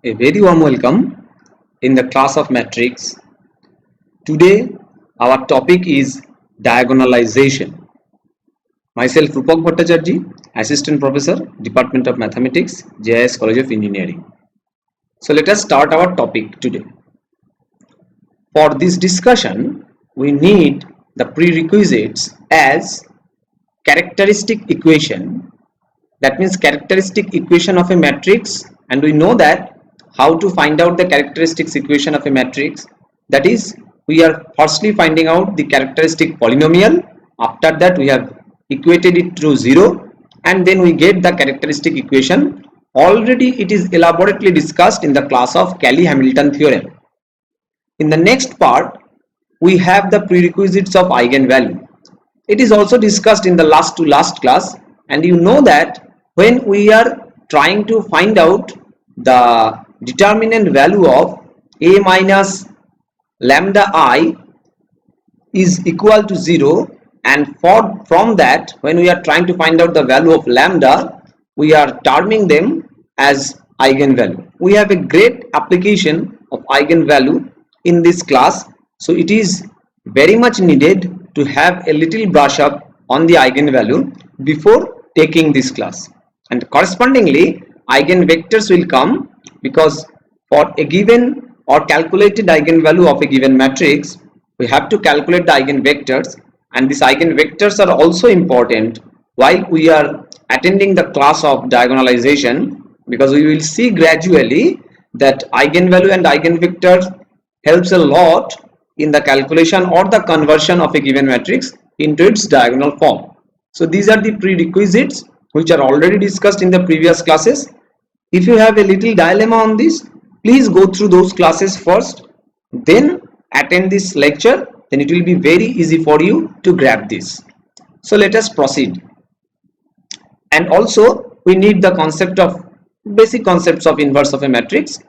A very warm welcome in the class of matrix. Today our topic is diagonalization. Myself Rupak Bhattacharjee, Assistant Professor, Department of Mathematics, JIS College of Engineering. So let us start our topic today. For this discussion, we need the prerequisites as characteristic equation. That means characteristic equation of a matrix, and we know that how to find out the characteristics equation of a matrix. That is, we are firstly finding out the characteristic polynomial. After that we have equated it to 0 and then we get the characteristic equation. Already it is elaborately discussed in the class of Cayley-Hamilton theorem. In the next part we have the prerequisites of eigenvalue. It is also discussed in the last class, and you know that when we are trying to find out the determinant value of a minus lambda I is equal to 0, and from that when we are trying to find out the value of lambda, we are terming them as eigenvalue. We have a great application of eigenvalue in this class, so it is very much needed to have a little brush up on the eigenvalue before taking this class. And correspondingly eigenvectors will come, because for a given or calculated eigenvalue of a given matrix we have to calculate the eigenvectors, and these eigenvectors are also important while we are attending the class of diagonalization, because we will see gradually that eigenvalue and eigenvectors helps a lot in the calculation or the conversion of a given matrix into its diagonal form. So these are the prerequisites which are already discussed in the previous classes. If you have a little dilemma on this, please go through those classes first, then attend this lecture, then it will be very easy for you to grab this. So let us proceed. And also we need the basic concepts of inverse of a matrix,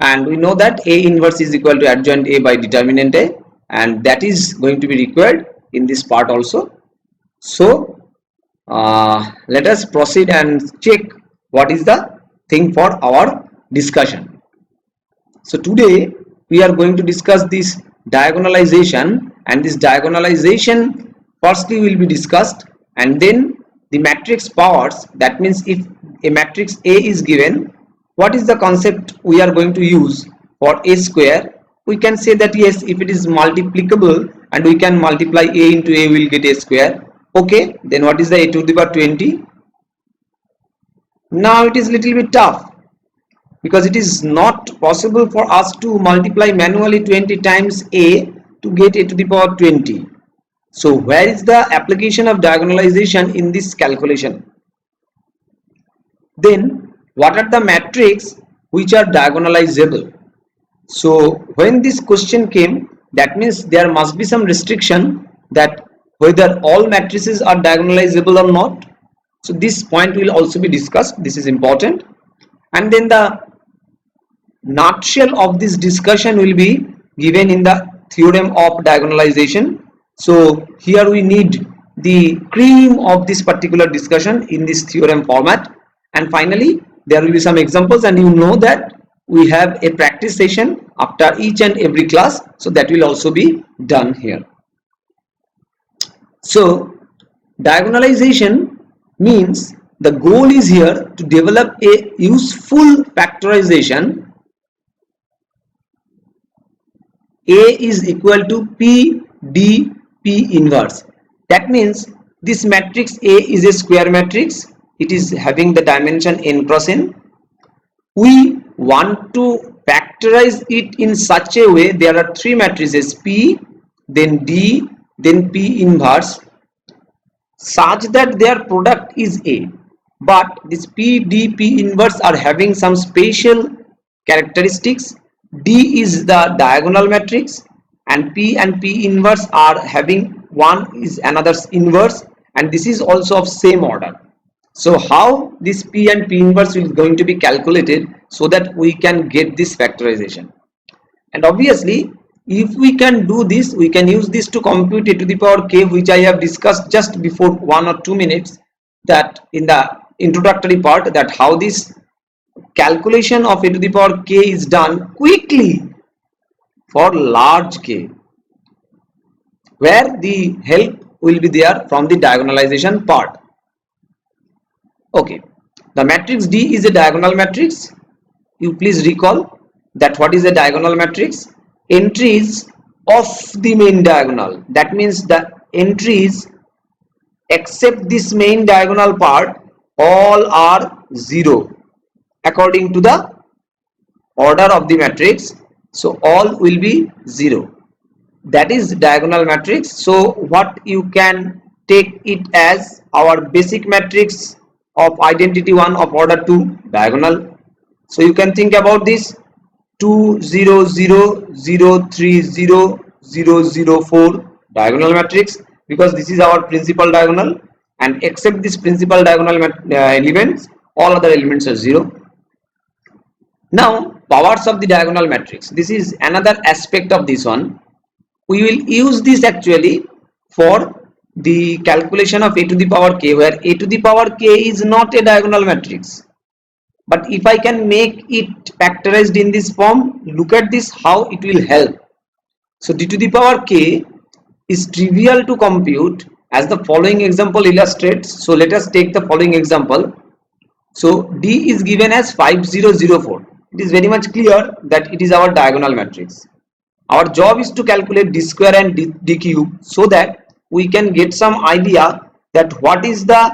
and we know that A inverse is equal to adjoint A by determinant A, and that is going to be required in this part also. So let us proceed and check what is the thing for our discussion. So today we are going to discuss this diagonalization, and this diagonalization firstly will be discussed, and then the matrix powers. That means if a matrix A is given, what is the concept we are going to use for A square? We can say that yes, if it is multiplicable and we can multiply A into A, we will get A square. Okay, then what is the A to the power 20? Now it is little bit tough, because it is not possible for us to multiply manually 20 times A to get A to the power 20. So where is the application of diagonalization in this calculation? Then what are the matrices which are diagonalizable? So when this question came, that means there must be some restriction that whether all matrices are diagonalizable or not. So this point will also be discussed. This is important. And then the nutshell of this discussion will be given in the theorem of diagonalization. So here we need the cream of this particular discussion in this theorem format, and finally there will be some examples, and you know that we have a practice session after each and every class, so that will also be done here. So diagonalization means the goal is here to develop a useful factorization. A is equal to P D P inverse. That means this matrix A is a square matrix. It is having the dimension n cross n. We want to factorize it in such a way, there are three matrices P, then D, then P inverse, such that their product is A. But this P, D, P inverse are having some special characteristics. D is the diagonal matrix, and P inverse are having one is another's inverse, and this is also of same order. So how this P and P inverse is going to be calculated so that we can get this factorization? And obviously if we can do this, we can use this to compute A to the power k, which I have discussed just before 1 or 2 minutes, that in the introductory part, that how this calculation of a to the power k is done quickly for large k, where the help will be there from the diagonalization part. Okay, the matrix D is a diagonal matrix. You please recall that what is a diagonal matrix? Entries of the main diagonal. That means the entries except this main diagonal part all are 0 according to the order of the matrix. So all will be 0. That is diagonal matrix. So what you can take it as our basic matrix of identity 1 of order 2 diagonal. So you can think about this 2 0 0 0 3 0 0 0 4 diagonal matrix, because this is our principal diagonal, and except this principal diagonal elements, all other elements are 0. Now powers of the diagonal matrix, this is another aspect of this one. We will use this actually for the calculation of a to the power k, where a to the power k is not a diagonal matrix. But if I can make it factorized in this form, look at this how it will help. So d to the power k is trivial to compute, as the following example illustrates. So let us take the following example. So d is given as 5004. It is very much clear that it is our diagonal matrix. Our job is to calculate d square and d cube, so that we can get some idea that what is the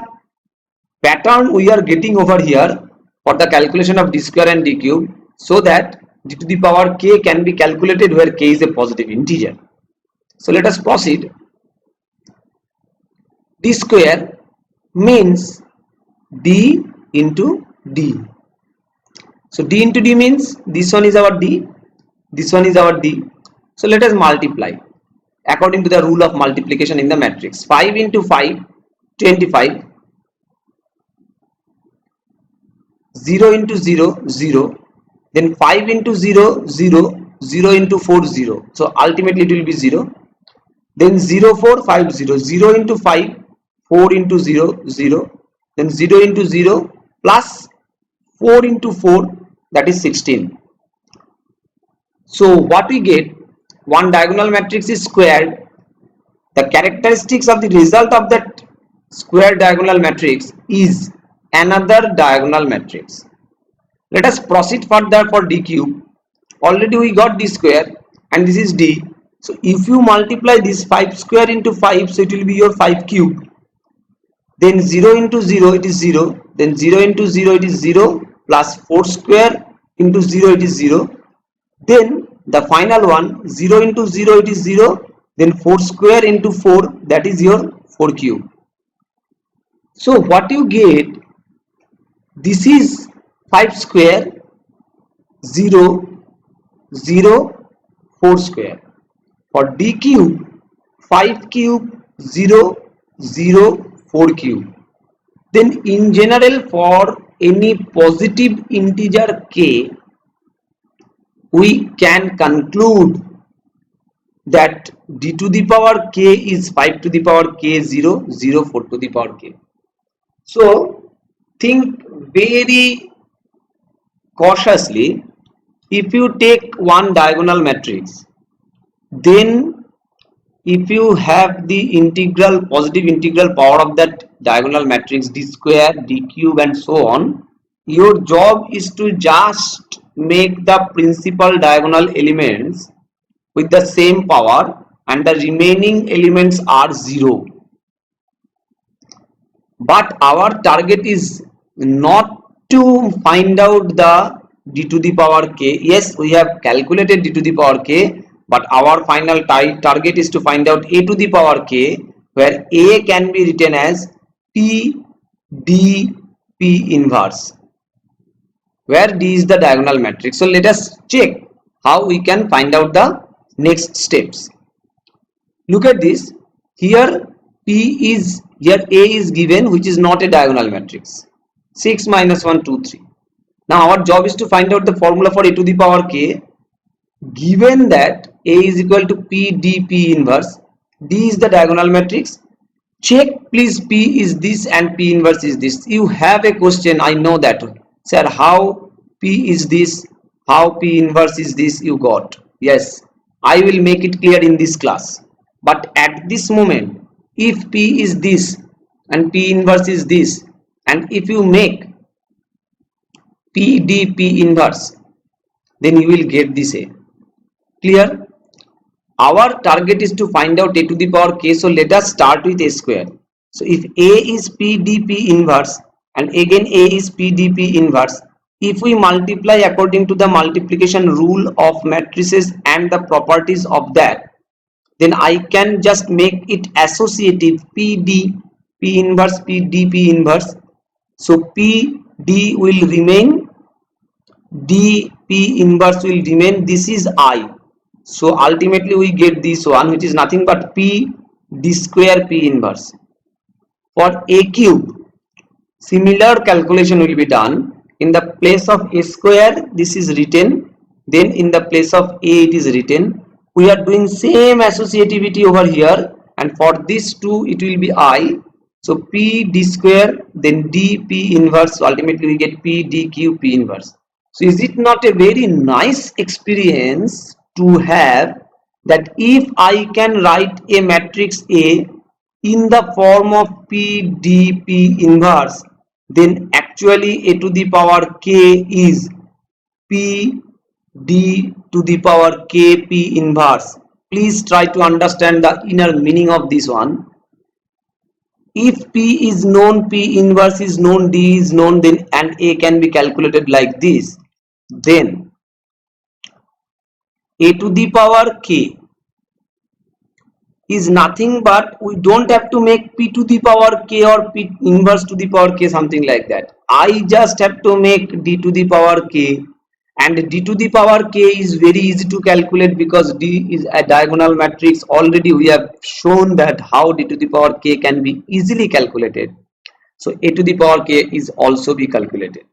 pattern we are getting over here for the calculation of d square and d cube, so that d to the power k can be calculated where k is a positive integer. So let us proceed. D square means d into d. So d into d means this one is our d, this one is our d. So let us multiply according to the rule of multiplication in the matrix. 5 into 5, 25. 0 into 0, 0. Then 5 into 0, 0. 0 into 4, 0. So ultimately it will be 0. Then 0, 4, 5, 0. 0 into 5, 4 into 0, 0. Then 0 into 0 plus 4 into 4, that is 16. So what we get, one diagonal matrix is squared. The characteristics of the result of that square diagonal matrix is another diagonal matrix. Let us proceed further for d cube. Already we got d square and this is d. So if you multiply this 5 square into 5, so it will be your 5 cube. Then 0 into 0, it is 0. Then 0 into 0, it is 0, plus 4 square into 0, it is 0. Then the final one, 0 into 0, it is 0. Then 4 square into 4, that is your 4 cube. So what you get, this is 5 square, 0, 0, 4 square. For d cube, 5 cube, 0, 0, 4 cube. Then in general, for any positive integer k, we can conclude that d to the power k is 5 to the power k 0, 0, 4 to the power k. So think very cautiously. If you take one diagonal matrix, then if you have the integral, positive integral power of that diagonal matrix, d square, d cube and so on, your job is to just make the principal diagonal elements with the same power and the remaining elements are 0. But our target is not to find out the d to the power k. Yes, we have calculated d to the power k, but our final target is to find out a to the power k, where a can be written as p d p inverse, where d is the diagonal matrix. So let us check how we can find out the next steps. Look at this. Here p is, here a is given, which is not a diagonal matrix. 6 minus 1, 2, 3. Now our job is to find out the formula for a to the power k. Given that a is equal to p d p inverse, d is the diagonal matrix. Check please, p is this and p inverse is this. You have a question, I know that. Sir, how P is this, how P inverse is this you got. Yes, I will make it clear in this class. But at this moment, if P is this and P inverse is this, and if you make P D P inverse, then you will get this A. Clear? Our target is to find out a to the power k, so let us start with a square. So if A is P D P inverse and again A is P D P inverse, if we multiply according to the multiplication rule of matrices and the properties of that, then I can just make it associative P D P inverse P D P inverse. So P D will remain, D P inverse will remain, this is I. So ultimately we get this one, which is nothing but P D square P inverse. For A cube, similar calculation will be done. In the place of A square, this is written, then in the place of A it is written. We are doing same associativity over here, and for this two it will be I. So P D square, then D P inverse, so ultimately we get P D cube P inverse. So is it not a very nice experience to have that if I can write a matrix A in the form of P D P inverse, then actually A to the power k is P D to the power k P inverse. Please try to understand the inner meaning of this one. If P is known, P inverse is known, D is known, then and A can be calculated like this, then A to the power k is nothing but, we don't have to make P to the power k or P inverse to the power k, something like that. I just have to make D to the power k, and D to the power k is very easy to calculate because D is a diagonal matrix. Already we have shown that how D to the power k can be easily calculated. So A to the power k is also be calculated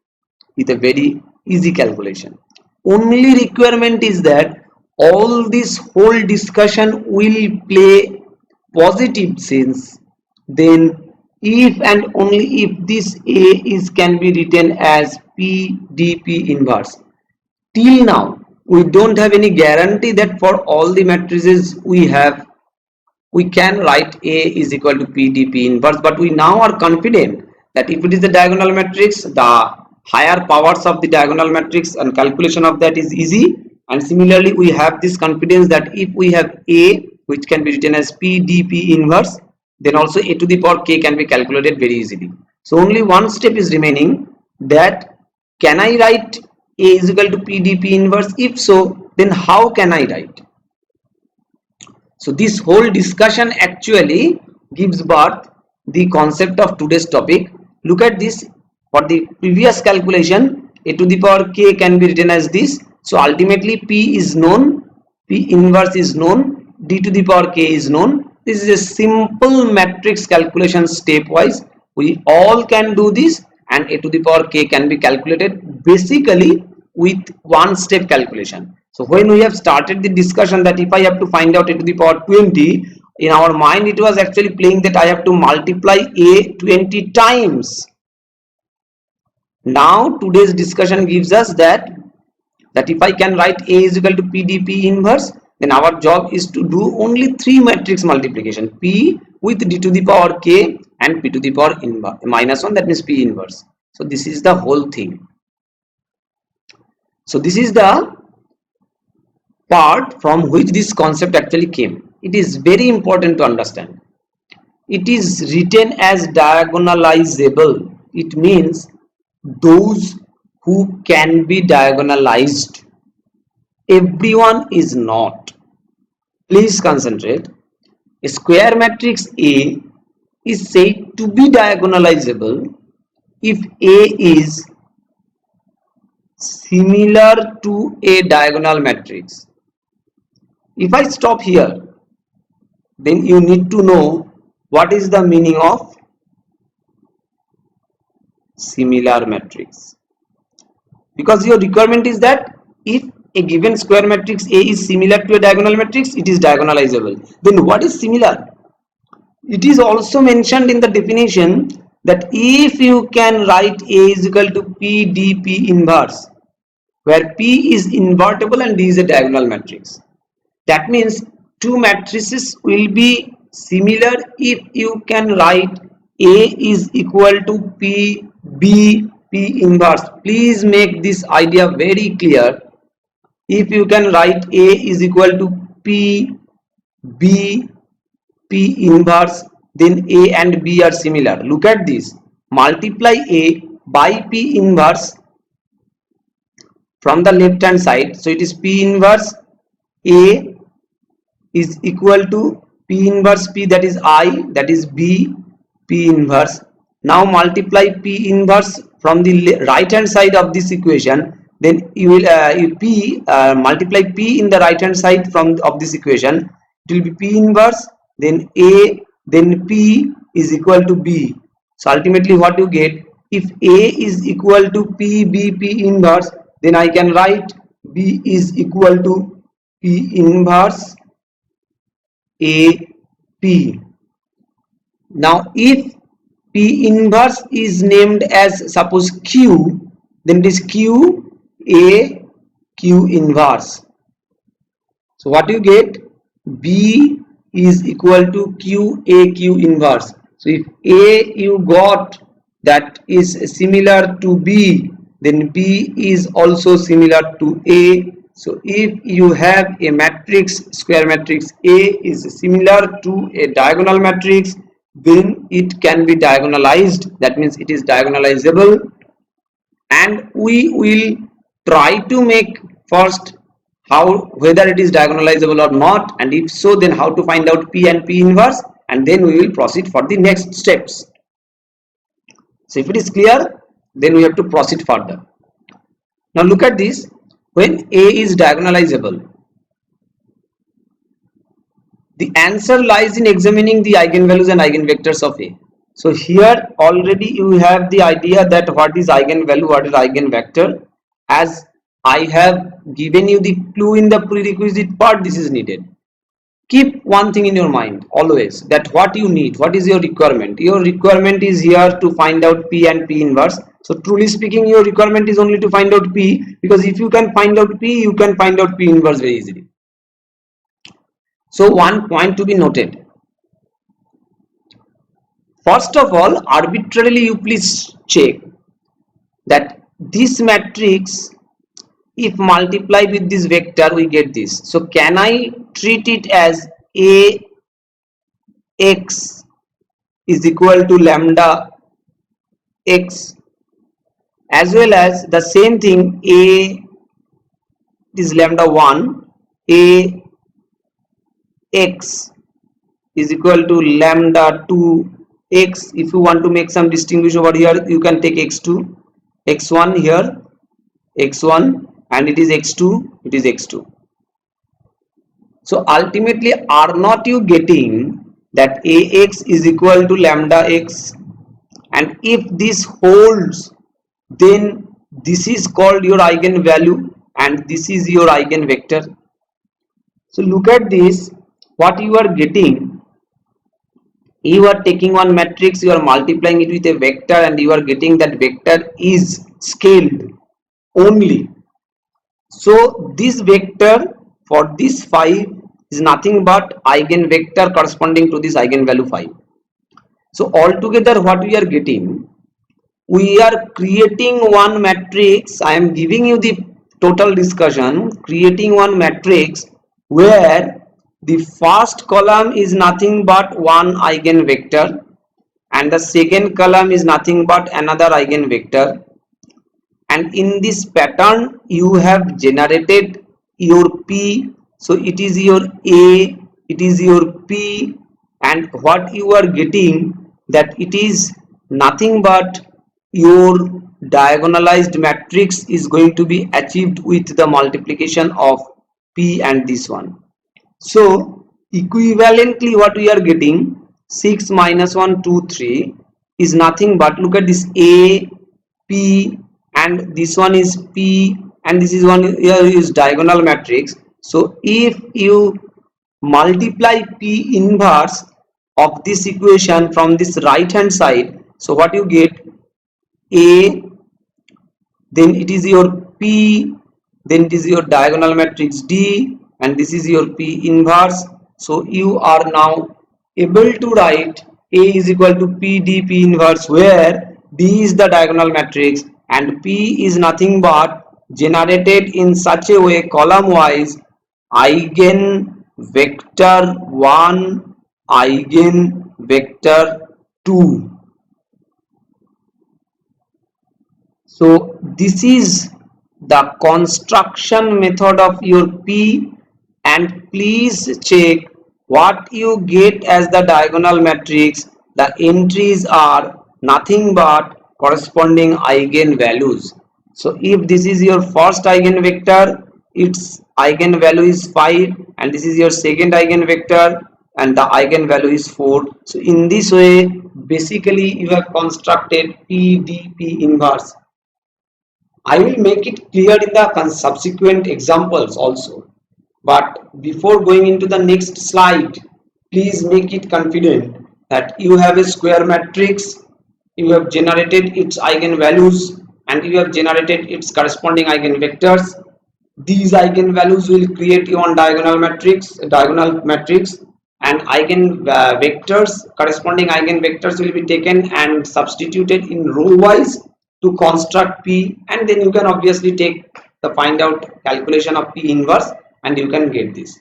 with a very easy calculation. Only requirement is that all this whole discussion will play positive sense, then if and only if this A is can be written as P D P inverse. Till now we don't have any guarantee that for all the matrices we have we can write A is equal to P D P inverse, but we now are confident that if it is the diagonal matrix, the higher powers of the diagonal matrix and calculation of that is easy. And similarly we have this confidence that if we have A which can be written as P D P inverse, then also A to the power k can be calculated very easily. So only one step is remaining, that can I write A is equal to P D P inverse? If so, then how can I write? So this whole discussion actually gives birth the concept of today's topic. Look at this. For the previous calculation, A to the power k can be written as this. So ultimately P is known, P inverse is known, D to the power k is known. This is a simple matrix calculation stepwise. We all can do this, and A to the power k can be calculated basically with one step calculation. So when we have started the discussion that if I have to find out A to the power 20, in our mind it was actually playing that I have to multiply A 20 times. Now today's discussion gives us that if I can write A is equal to P D P inverse, then our job is to do only 3 matrix multiplication, P with D to the power k and P to the power minus 1, that means P inverse. So this is the whole thing. So this is the part from which this concept actually came. It is very important to understand. It is written as diagonalizable. It means those who can be diagonalized. Everyone is not. Please concentrate. A square matrix A is said to be diagonalizable if A is similar to a diagonal matrix. If I stop here, then you need to know what is the meaning of similar matrix. Because your requirement is that if a given square matrix A is similar to a diagonal matrix, it is diagonalizable. Then what is similar? It is also mentioned in the definition that if you can write A is equal to P D P inverse, where P is invertible and D is a diagonal matrix. That means two matrices will be similar if you can write A is equal to P, B, P inverse. Please make this idea very clear. If you can write A is equal to P, B, P inverse, then A and B are similar. Look at this. Multiply A by P inverse from the left hand side. So it is P inverse A is equal to P inverse P, that is I, that is B, P inverse. Now multiply P inverse from the right hand side of this equation. Then you will multiply P in the right hand side from of this equation. It will be P inverse, then A, then P is equal to B. So ultimately what you get, if A is equal to P, B, P inverse, then I can write B is equal to P inverse A, P. Now if P inverse is named as suppose Q, then it is Q, A, Q inverse. So what you get, B is equal to Q, A, Q inverse. So if A you got that is similar to B, then B is also similar to A. So if you have a matrix, square matrix A is similar to a diagonal matrix, then it can be diagonalized. That means it is diagonalizable, and we will try to make first how whether it is diagonalizable or not, and if so, then how to find out P and P inverse, and then we will proceed for the next steps. So if it is clear, then we have to proceed further. Now look at this. When A is diagonalizable, the answer lies in examining the eigenvalues and eigenvectors of A. So here already you have the idea that what is eigenvalue, what is eigenvector. As I have given you the clue in the prerequisite part, this is needed. Keep one thing in your mind always, that what you need, what is your requirement. Your requirement is here to find out P and P inverse. So truly speaking, your requirement is only to find out P, because if you can find out P, you can find out P inverse very easily. So one point to be noted. First of all, arbitrarily you please check that this matrix, if multiplied with this vector, we get this. So can I treat it as A x is equal to lambda x, as well as the same thing A is lambda 1, A x is equal to lambda 2 x. If you want to make some distinguish over here, you can take x2, x1 here, x1, and it is x2, it is x2. So ultimately, are not you getting that Ax is equal to lambda x, and if this holds, then this is called your eigenvalue and this is your eigenvector. So look at this, what you are getting, you are taking one matrix, you are multiplying it with a vector, and you are getting that vector is scaled only. So this vector for this 5 is nothing but eigenvector corresponding to this eigenvalue 5. So altogether what we are getting, we are creating one matrix. I am giving you the total discussion, creating one matrix where the first column is nothing but one eigenvector and the second column is nothing but another eigenvector, and in this pattern you have generated your P. So it is your A, it is your P, and what you are getting, that it is nothing but your diagonalized matrix is going to be achieved with the multiplication of P and this one. So equivalently what we are getting, 6 minus 1 2 3 is nothing but, look at this, A, P, and this one is P, and this is one here is diagonal matrix. So if you multiply P inverse of this equation from this right hand side, so what you get, A, then it is your P, then it is your diagonal matrix D, and this is your P inverse. So you are now able to write A is equal to P D P inverse, where D is the diagonal matrix and P is nothing but generated in such a way column wise eigen vector 1, eigen vector 2. So this is the construction method of your P, and please check what you get as the diagonal matrix. The entries are nothing but corresponding eigenvalues. So if this is your first eigenvector, its eigenvalue is 5, and this is your second eigenvector and the eigenvalue is 4. So in this way basically you have constructed PDP inverse. I will make it clear in the subsequent examples also. But before going into the next slide, please make it confident that you have a square matrix, you have generated its eigenvalues, and you have generated its corresponding eigenvectors. These eigenvalues will create your diagonal matrix, and eigenvectors, corresponding eigenvectors will be taken and substituted in row wise to construct P, and then you can obviously take the find out calculation of P inverse and you can get this.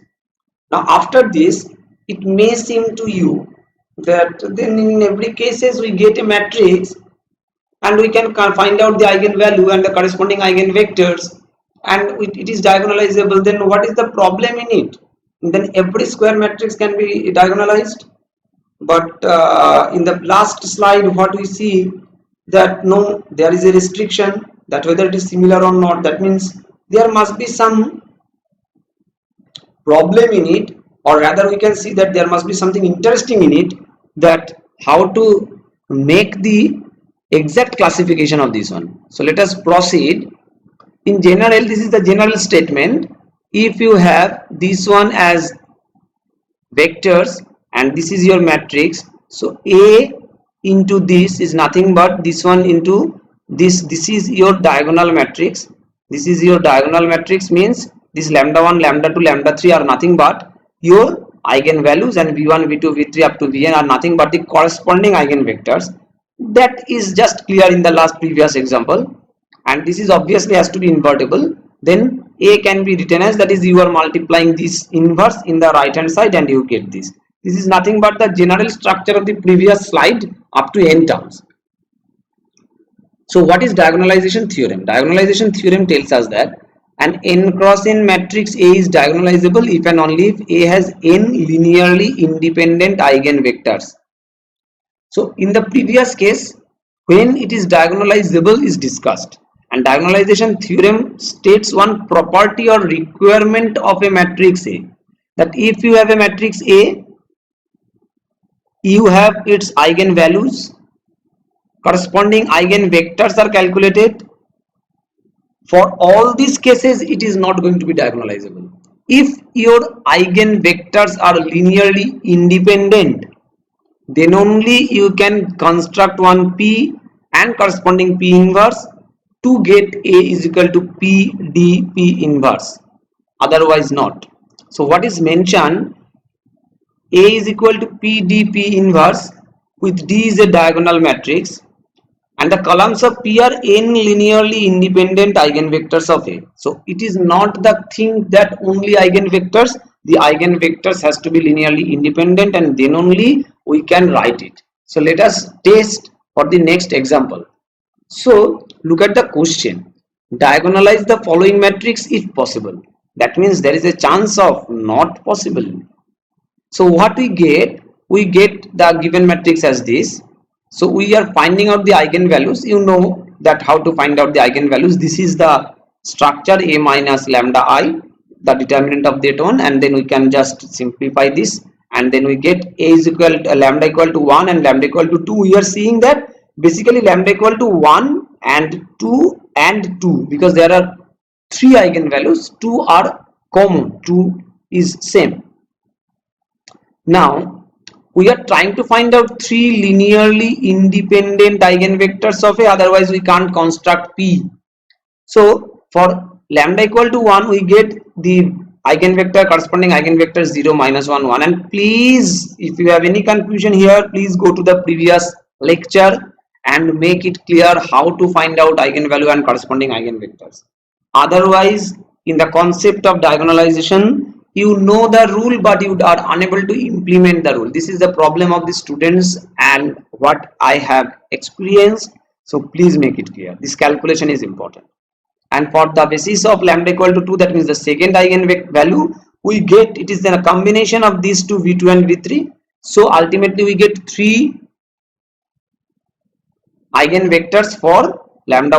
Now after this, it may seem to you that then in every cases we get a matrix and we can find out the eigenvalue and the corresponding eigenvectors, and it is diagonalizable. Then what is the problem in it? Then every square matrix can be diagonalized. But in the last slide what we see that no, there is a restriction that whether it is similar or not. That means there must be some problem in it, or rather we can see that there must be something interesting in it, that how to make the exact classification of this one. So let us proceed. In general, this is the general statement. If you have this one as vectors and this is your matrix, so A into this is nothing but this one into this is your diagonal matrix. This is your diagonal matrix, means this lambda 1, lambda 2, lambda 3 are nothing but your eigenvalues, and v1, v2, v3 up to vn are nothing but the corresponding eigenvectors. That is just clear in the last previous example, and this is obviously has to be invertible. Then A can be written as, that is, you are multiplying this inverse in the right hand side and you get this. This is nothing but the general structure of the previous slide up to n terms. So what is diagonalization theorem? Diagonalization theorem tells us that an n cross n matrix A is diagonalizable if and only if A has n linearly independent eigenvectors. So in the previous case, when it is diagonalizable is discussed, and diagonalization theorem states one property or requirement of a matrix A, that if you have a matrix A, you have its eigenvalues, corresponding eigenvectors are calculated. For all these cases it is not going to be diagonalizable. If your eigenvectors are linearly independent, then only you can construct one P and corresponding P inverse to get A is equal to P D P inverse, otherwise not. So what is mentioned, A is equal to P D P inverse with D is a diagonal matrix, and the columns of P are n linearly independent eigenvectors of A. So it is not the thing that only eigenvectors, the eigenvectors has to be linearly independent, and then only we can write it. So let us test for the next example. So look at the question. Diagonalize the following matrix if possible. That means there is a chance of not possible. So what we get the given matrix as this. So we are finding out the eigenvalues. You know that how to find out the eigenvalues. This is the structure A minus lambda I, the determinant of that one, and then we can just simplify this, and then we get A is equal to lambda equal to 1 and lambda equal to 2. We are seeing that basically lambda equal to 1 and 2 and 2, because there are 3 eigenvalues. 2 are common, 2 is same. Now we are trying to find out 3 linearly independent eigenvectors of A, otherwise we can't construct P. So for lambda equal to 1, we get the eigenvector, corresponding eigenvector 0, minus 1, 1. And please, if you have any confusion here, please go to the previous lecture and make it clear how to find out eigenvalue and corresponding eigenvectors. Otherwise, in the concept of diagonalization, you know the rule but you are unable to implement the rule. This is the problem of the students and what I have experienced. So please make it clear. This calculation is important. And for the basis of lambda equal to 2, that means the second eigenvalue, we get it is a combination of these two, v2 and v3. So ultimately we get 3 eigenvectors for lambda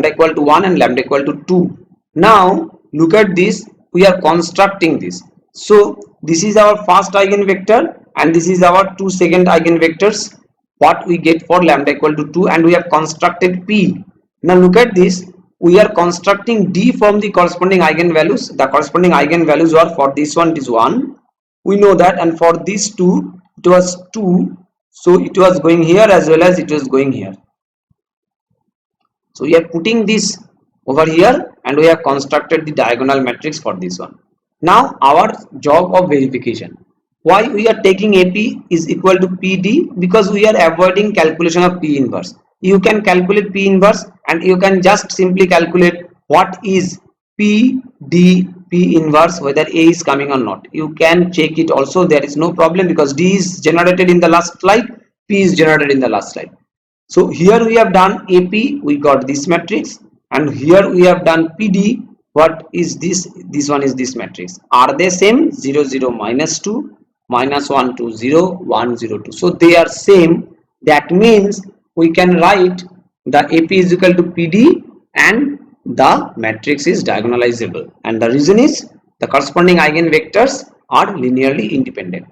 equal to 1 and lambda equal to 2. Now look at this, we are constructing this. So this is our first eigenvector and this is our 2 second eigenvectors, what we get for lambda equal to 2, and we have constructed P. Now look at this, we are constructing D from the corresponding eigenvalues. The corresponding eigenvalues are, for this one it is 1, we know that, and for these two it was 2, so it was going here as well as it was going here. So we are putting this over here and we have constructed the diagonal matrix for this one. Now our job of verification, why we are taking AP is equal to PD, because we are avoiding calculation of P inverse. You can calculate P inverse and you can just simply calculate what is PD P inverse, whether A is coming or not. You can check it also, there is no problem, because D is generated in the last slide, P is generated in the last slide. So here we have done AP, we got this matrix, and here we have done PD. What is this? This one is this matrix. Are they same? 0, 0, minus 2, minus 1, 2, 0, 1, 0, 2. So they are same. That means we can write the AP is equal to PD and the matrix is diagonalizable. And the reason is the corresponding eigenvectors are linearly independent.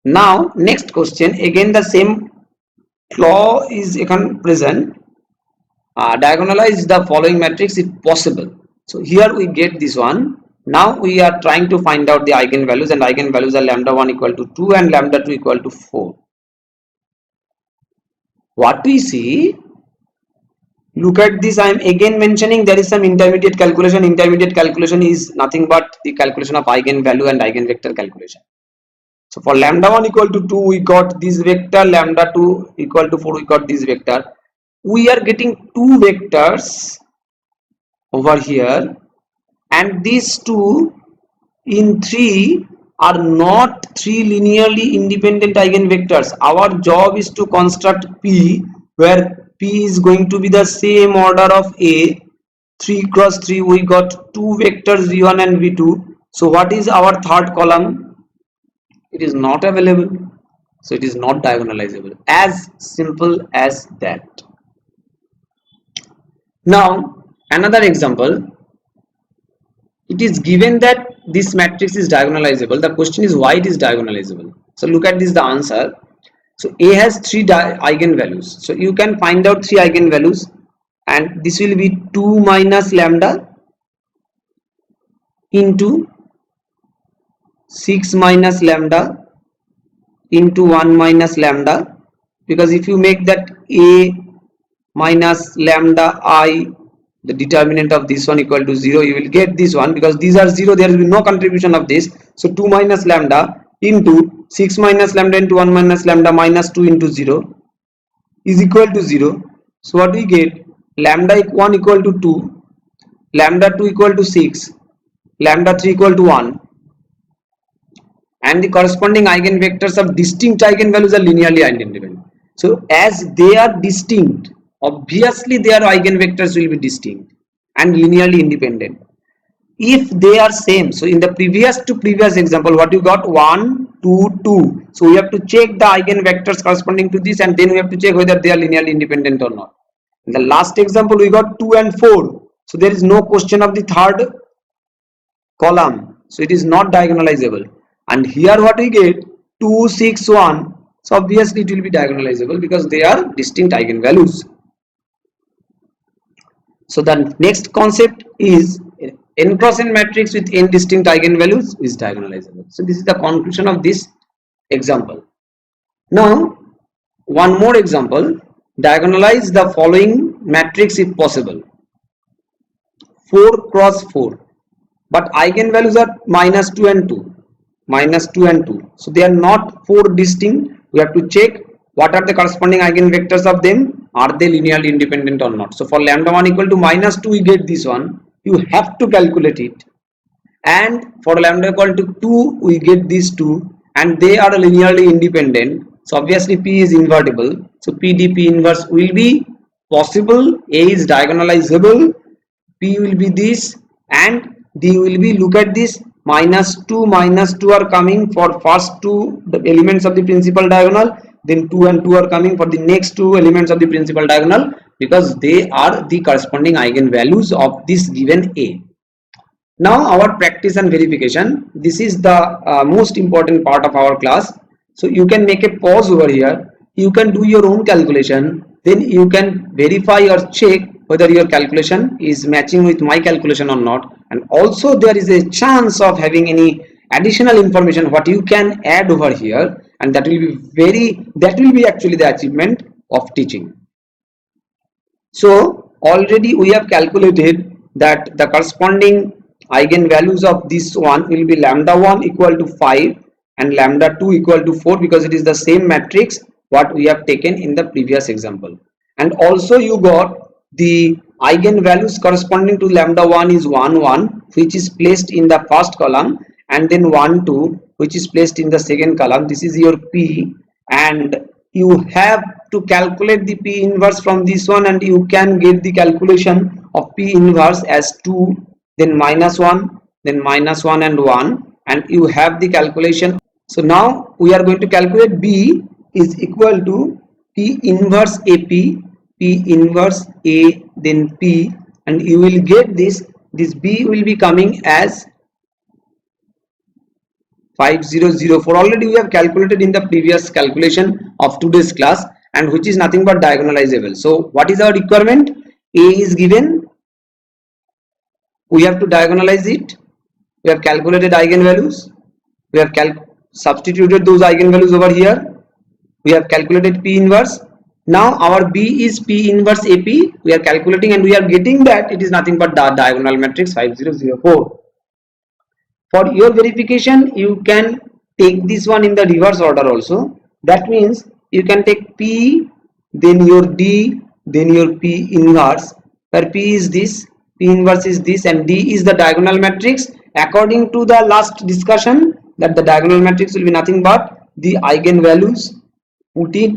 Now next question, again the same clause is present. Diagonalize the following matrix if possible. So here we get this one. Now we are trying to find out the eigenvalues, and eigenvalues are lambda 1 equal to 2 and lambda 2 equal to 4. What we see, look at this, I am again mentioning there is some intermediate calculation. Intermediate calculation is nothing but the calculation of eigenvalue and eigenvector calculation. So for lambda 1 equal to 2 we got this vector, lambda 2 equal to 4 we got this vector. We are getting 2 vectors over here, and these 2 in 3 are not 3 linearly independent eigenvectors. Our job is to construct P, where P is going to be the same order of A. 3 cross 3 we got 2 vectors v1 and v2. So what is our third column? It is not available, so it is not diagonalizable. As simple as that. Now another example, it is given that this matrix is diagonalizable. The question is why it is diagonalizable. So look at this, the answer. So A has 3 eigenvalues, so you can find out 3 eigenvalues, and this will be 2 minus lambda into 6 minus lambda into 1 minus lambda, because if you make that A minus lambda I, the determinant of this one equal to 0, you will get this one, because these are 0, there will be no contribution of this. So 2 minus lambda into 6 minus lambda into 1 minus lambda minus 2 into 0 is equal to 0. So what we get, lambda 1 equal to 2, lambda 2 equal to 6, lambda 3 equal to 1, and the corresponding eigenvectors of distinct eigenvalues are linearly independent. So as they are distinct, obviously their eigenvectors will be distinct and linearly independent. If they are same, so in the previous example, what you got, 1, 2, 2. So we have to check the eigenvectors corresponding to this, and then we have to check whether they are linearly independent or not. In the last example, we got 2 and 4. So there is no question of the third column. So it is not diagonalizable. And here what we get, 2, 6, 1. So obviously it will be diagonalizable because they are distinct eigenvalues. So the next concept is n cross n matrix with n distinct eigenvalues is diagonalizable. So this is the conclusion of this example. Now one more example, diagonalize the following matrix if possible. 4 cross 4, but eigenvalues are minus 2 and 2, minus 2 and 2, so they are not 4 distinct. We have to check what are the corresponding eigenvectors of them, are they linearly independent or not. So for lambda 1 equal to minus 2 we get this one, you have to calculate it, and for lambda equal to 2 we get these two, and they are linearly independent, so obviously P is invertible, so PDP inverse will be possible. A is diagonalizable, P will be this, and D will be, look at this, minus 2 are coming for first two the elements of the principal diagonal, then 2 and 2 are coming for the next two elements of the principal diagonal, because they are the corresponding eigenvalues of this given A. Now our practice and verification, this is the most important part of our class. So you can make a pause over here, you can do your own calculation, then you can verify or check whether your calculation is matching with my calculation or not, and also there is a chance of having any additional information what you can add over here, and that will be actually the achievement of teaching. So already we have calculated that the corresponding eigenvalues of this one will be lambda 1 equal to 5 and lambda 2 equal to 4, because it is the same matrix what we have taken in the previous example. And also you got the eigenvalues corresponding to lambda 1 is 1 1, which is placed in the first column, and then 1 2 which is placed in the second column. This is your P, and you have to calculate the P inverse from this one, and you can get the calculation of P inverse as 2, then minus 1, then minus 1 and 1, and you have the calculation. So now we are going to calculate B is equal to P inverse AP, P inverse A, then P, and you will get this B will be coming as 5004. Already we have calculated in the previous calculation of today's class, and which is nothing but diagonalizable. So what is our requirement? A is given, we have to diagonalize it, we have calculated eigenvalues, we have substituted those eigenvalues over here, we have calculated P inverse. Now our B is P inverse AP, we are calculating, and we are getting that it is nothing but the diagonal matrix 5004. For your verification you can take this one in the reverse order also. That means you can take P, then your D, then your P inverse, where P is this, P inverse is this, and D is the diagonal matrix. According to the last discussion, that the diagonal matrix will be nothing but the eigenvalues put it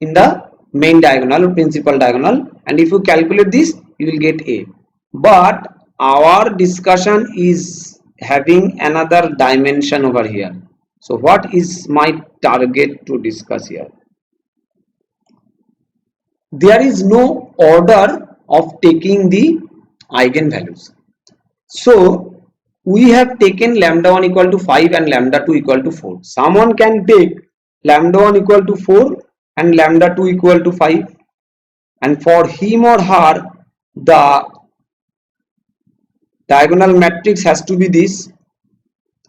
in the main diagonal or principal diagonal, and if you calculate this you will get A. But our discussion is having another dimension over here. So what is my target to discuss here? There is no order of taking the eigenvalues. So we have taken lambda 1 equal to 5 and lambda 2 equal to 4. Someone can take lambda 1 equal to 4 and lambda 2 equal to 5, and for him or her the diagonal matrix has to be this,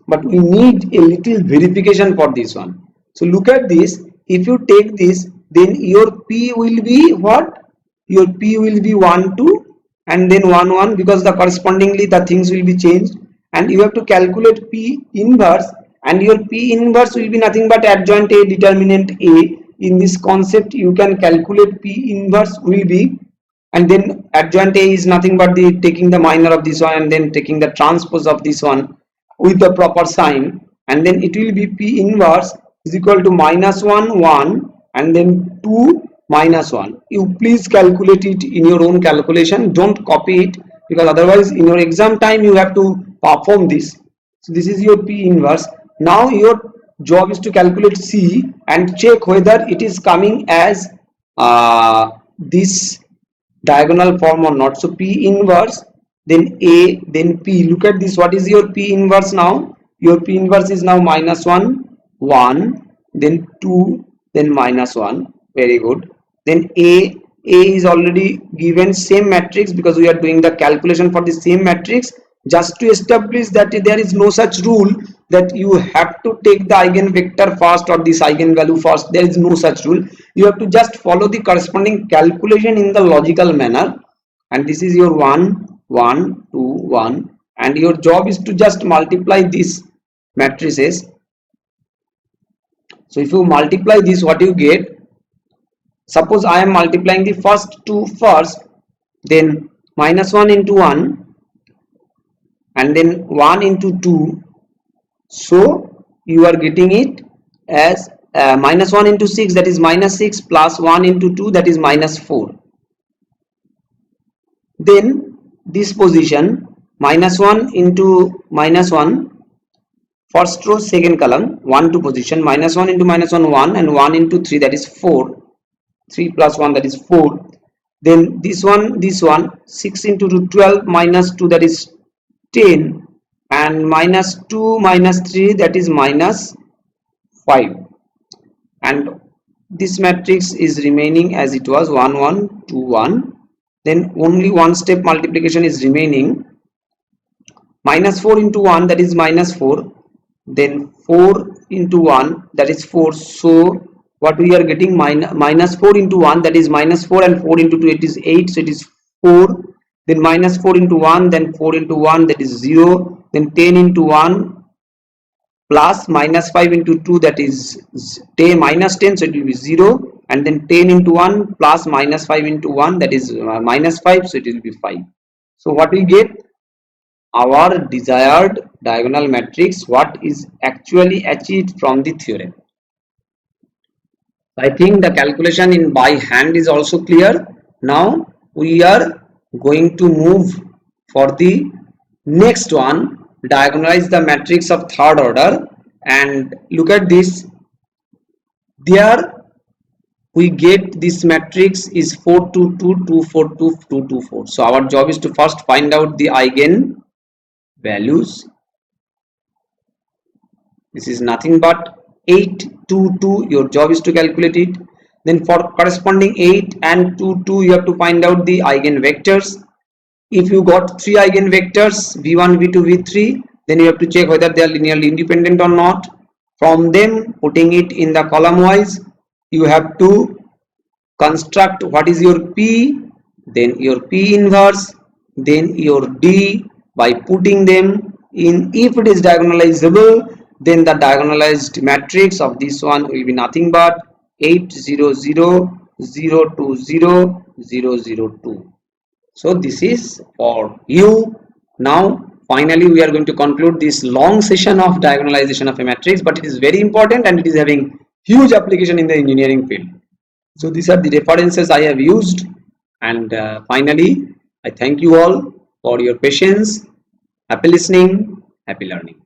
but we need a little verification for this one. So look at this, if you take this, then your P will be what? Your P will be 1 2 and then 1 1, because the correspondingly the things will be changed, and you have to calculate P inverse, and your P inverse will be nothing but adjoint A determinant A. In this concept you can calculate P inverse will be, and then adjoint A is nothing but the taking the minor of this one and then taking the transpose of this one with the proper sign, and then it will be P inverse is equal to minus 1 1 and then 2 minus 1. You please calculate it in your own calculation, don't copy it, because otherwise in your exam time you have to perform this. So this is your P inverse. Now your job is to calculate C and check whether it is coming as this diagonal form or not. So P inverse, then A, then P. Look at this, what is your P inverse now? Your P inverse is now minus 1 1, then 2, then minus 1. Very good. Then A is already given same matrix, because we are doing the calculation for the same matrix. Just to establish that there is no such rule that you have to take the eigenvector first or this eigenvalue first. There is no such rule. You have to just follow the corresponding calculation in the logical manner. And this is your 1 1 2 1, and your job is to just multiply these matrices. So if you multiply this, what you get, suppose I am multiplying the first two first, then -1 into 1 and then 1 into 2, so you are getting it as -1 into 6, that is -6, plus 1 into 2, that is -4. Then this position -1 into -1, first row second column, 1 2 position, -1 into -1 1, and 1 into 3, that is 4. 3 plus 1, that is 4. Then this one 6 into 2, 12, minus 2, that is 10, and -2 minus 3, that is -5, and this matrix is remaining as it was, 1 1 2 1. Then only one step multiplication is remaining, -4 into 1, that is -4, then 4 into 1, that is 4. So what we are getting, -4 into 1, that is -4, and 4 into 2, it is 8, so it is 4. Then -4 into 1, then 4 into 1, that is 0. Then 10 into 1 plus -5 into 2, that is 10, -10, so it will be 0. And then 10 into 1 plus -5 into 1, that is -5, so it will be 5. So what we get, our desired diagonal matrix, what is actually achieved from the theorem. I think the calculation in by hand is also clear. Now we are going to move for the next one, diagonalize the matrix of third order, and look at this. There we get this matrix is 4 2 2 2 4 2 2 2 4. So our job is to first find out the eigen values. This is nothing but 8 2 2. Your job is to calculate it. Then for corresponding 8 and 2 2, you have to find out the eigenvectors. If you got 3 eigenvectors, v1 v2 v3, then you have to check whether they are linearly independent or not. From them, putting it in the column wise, you have to construct what is your P, then your P inverse, then your D, by putting them in. If it is diagonalizable, then the diagonalized matrix of this one will be nothing but 8 0 0 0 2 0 0 0 2. So this is for you. Now finally we are going to conclude this long session of diagonalization of a matrix, but it is very important and it is having huge application in the engineering field. So these are the references I have used, and finally I thank you all for your patience. Happy listening, happy learning.